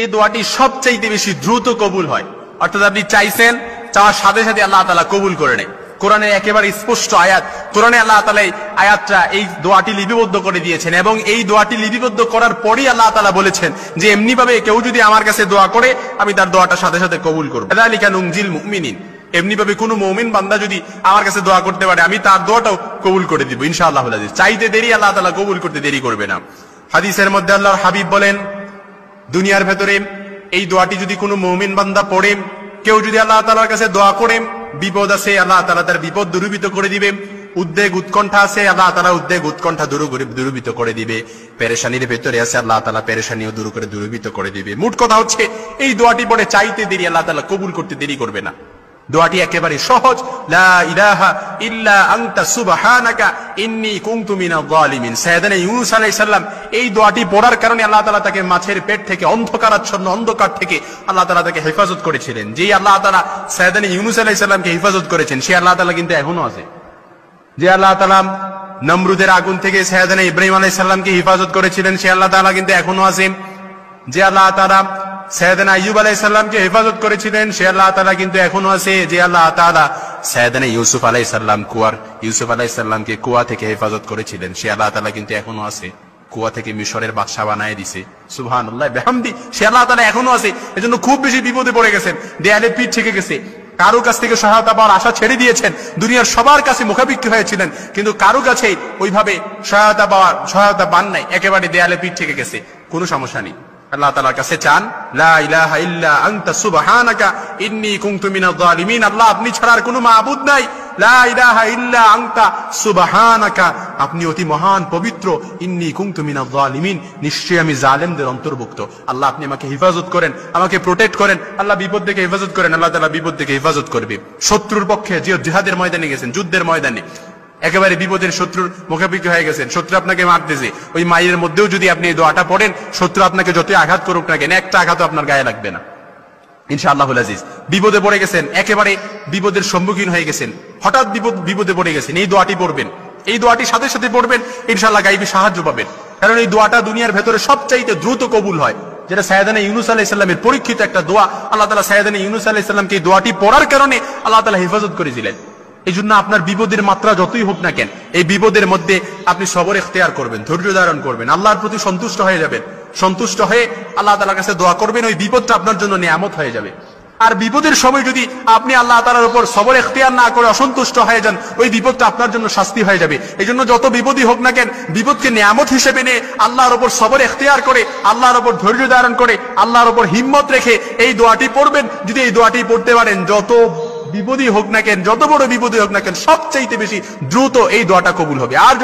এই দোয়াটি সবচাইতে বেশি দ্রুত কবুল হয়, অর্থাৎ আপনি চাইছেন, চাওয়ার সাথে সাথে আল্লাহ তাআলা কবুল করে নেয়। কোরআনে একেবারে স্পষ্ট আয়াত, কোরআনে আল্লাহ তাআলা এই আয়াতটা, এই দোয়াটি লিপিবদ্ধ করে দিয়েছেন, এবং এই দোয়াটি লিপিবদ্ধ করার পরই আল্লাহ তাআলা বলেছেন যে এমনি ভাবে কেউ যদি আমার কাছে দোয়া করে আমি তার দোয়াটা সাথে সাথে কবুল করব। যালিকা নুনজিল মুমিনিন, এমনি ভাবে কোনো মুমিন বান্দা যদি আমার কাছে দোয়া করতে পারে আমি তার দোয়াটাও কবুল করে দিব ইনশাআল্লাহুল আজিজ। চাইতে দেরি আল্লাহ তাআলা কবুল করতে দেরি করবে না। হাদিসের মধ্যে আল্লাহর হাবিব বলেন, দুনিয়ার ভেতরে এই দোয়াটি যদি কোনো মুমিন বান্দা পড়ে, কেউ যদি আল্লাহ তাআলার কাছে দোয়া করে, বিপদ আছে আল্লাহ তাআলা তার বিপদ দূরীভূত করে দিবে, উদ্বেগ উৎকণ্ঠা আছে আল্লাহ তাআলা উদ্বেগ উৎকণ্ঠা দূরীভূত করে দিবে, পেরেশানির ভেতরে আছে আল্লাহ তাআলা পেরেশানিও দূরীভূত করে দিবে। মোট কথা হচ্ছে এই দোয়াটি পড়ে চাইতে দেরি আল্লাহ তাআলা কবুল করতে দেরি করবে না। দোয়াটি একেবারে সহজ, লা ইলাহা ইল্লা আনতা সুবহানাকা ইন্নী কুনতু মিনাজ জালিমিন। সাইয়েদনা ইউনূস আলাইহিস সালাম এই দোয়াটি পড়ার কারণে আল্লাহ তাআলা তাকে মাছের পেট থেকে, অন্ধকারাচ্ছন্ন অন্ধকার থেকে আল্লাহ তাআলা তাকে হেফাজত করেছিলেন। যেই আল্লাহ তাআলা সাইয়েদনা ইউনূস আলাইহিস সালামকে হেফাজত করেছেন, সেই আল্লাহ তাআলা কিন্তু এখনো আছে। যে আল্লাহ তাআলা নমরুদের আগুন থেকে সাইয়েদনা ইব্রাহিম আলাইহিস সালামকে হেফাজত করেছিলেন, সেই আল্লাহ তাআলা কিন্তু এখনো আছে। যে আল্লাহ তাআলা সাইয়েদনা আইয়ুব আলাইহিস সালামকে হেফাজত করেছিলেন, সে আল্লাহ তাআলা কিন্তু এখনো আছে। যে আল্লাহ তাআলা সাইয়েদনা ইউসুফ আলাইহিস সালামকে কুয়া থেকে হেফাজত করেছিলেন, সে আল্লাহ তাআলা কিন্তু এখনো আছে। কুয়া থেকে মিশরের বাদশা বানায় দিছে, সুবহানাল্লাহ বিহামদি, সে আল্লাহ তাআলা এখনো আছে। এজন্য খুব বেশি বিপদে পড়ে গেছেন, দেয়ালে পিঠ থেকে গেছে, কারো কাছ থেকে সহায়তা পাওয়ার আশা ছেড়ে দিয়েছেন, দুনিয়ার সবার কাছে মুখাপেক্ষী হয়েছিলেন, কিন্তু কারো কাছে ওইভাবে সহায়তা পান নাই, একেবারে দেয়ালে পিঠ থেকে গেছে। কোনো সমস্যা নেই, আল্লাহ তাআলার কাছে চান, লা ইলাহা ইল্লা আনতা সুবহানাকা ইন্নী কুনতু মিনাজ জালিমিন। আল্লাহ আপনি ছাড়া আর কোনো মাবুদ নাই, লা ইলাহা ইল্লা আনতা সুবহানাকা, আপনি অতি মহান পবিত্র, ইন্নী কুনতু মিনাজ জালিমিন, নিশ্চয়ই আমি জালেমদের অন্তর্ভুক্ত। আল্লাহ আপনি আমাকে হেফাজত করেন, আমাকে প্রোটেক্ট করেন, আল্লাহ বিপদ থেকে হেফাজত করেন, আল্লাহ তাআলা বিপদ থেকে হেফাজত করবে। শত্রুর পক্ষে যে জিহাদের ময়দানে গেছেন, যুদ্ধের ময়দানে একেবারে বিপদের শত্রুর মুখাপেক্ষি হয়ে গেছেন, শত্রু আপনাকে মারতেছে, ওই মায়ের মধ্যেও যদি আপনি এই দোয়াটা পড়েন, শত্রু আপনাকে যতই আঘাত করুক না কেন, একটা আঘাতও আপনার গায়ে লাগবে না ইনশাআল্লাহুল আজিজ। বিপদে পড়ে গেছেন, একেবারে বিপদের সম্মুখীন হয়ে গেছেন, হঠাৎ বিপদে পড়ে গেছেন, এই দোয়াটি পড়বেন, এই দোয়াটি সাথে সাথে পড়বেন, ইনশাআল্লাহ গায়বী সাহায্য পাবেন। কারণ এই দোয়াটা দুনিয়ার ভেতরে সবচাইতে দ্রুত কবুল হয়, যেটা সাইয়েদনা ইউনূস আলাইহিস সালামের পরীক্ষিত একটা দোয়া। আল্লাহ তাআলা সাইয়েদনা ইউনূস আলাইহিস সালামকে এই দোয়াটি পড়ার কারণে আল্লাহ তাআলা হেফাজত করেছিলেন। এই জন্য আপনার বিপদের মাত্রা যতই হোক না কেন, এই বিপদের মধ্যে আপনি সবর ইখতিয়ার করবেন, ধৈর্য ধারণ করবেন, আল্লাহর প্রতি সন্তুষ্ট হয়ে যাবেন, সন্তুষ্ট হয়ে আল্লাহ তাআলার কাছে দোয়া করবেন, ওই বিপদটা আপনার জন্য নিয়ামত হয়ে যাবে। আর বিপদের সময় যদি আপনি আল্লাহ তাআলার উপর সবর ইখতিয়ার না করে অসন্তুষ্ট হয়ে যান, ওই বিপদটা আপনার জন্য শাস্তি হয়ে যাবে। এই জন্য যত বিপদই হোক না কেন, বিপদকে নিয়ামত হিসেবে নিয়ে আল্লাহর উপর সবর ইখতিয়ার করে, আল্লাহর উপর ধৈর্য ধারণ করে, আল্লাহর উপর হিম্মত রেখে এই দোয়াটি পড়বেন। যদি এই দোয়াটি পড়তে পারেন, যত বিপদই হোক না কেন, যত বড় বিপদই হোক না কেন, সবচাইতে বেশি দ্রুত এই দোয়াটা কবুল হবে। আর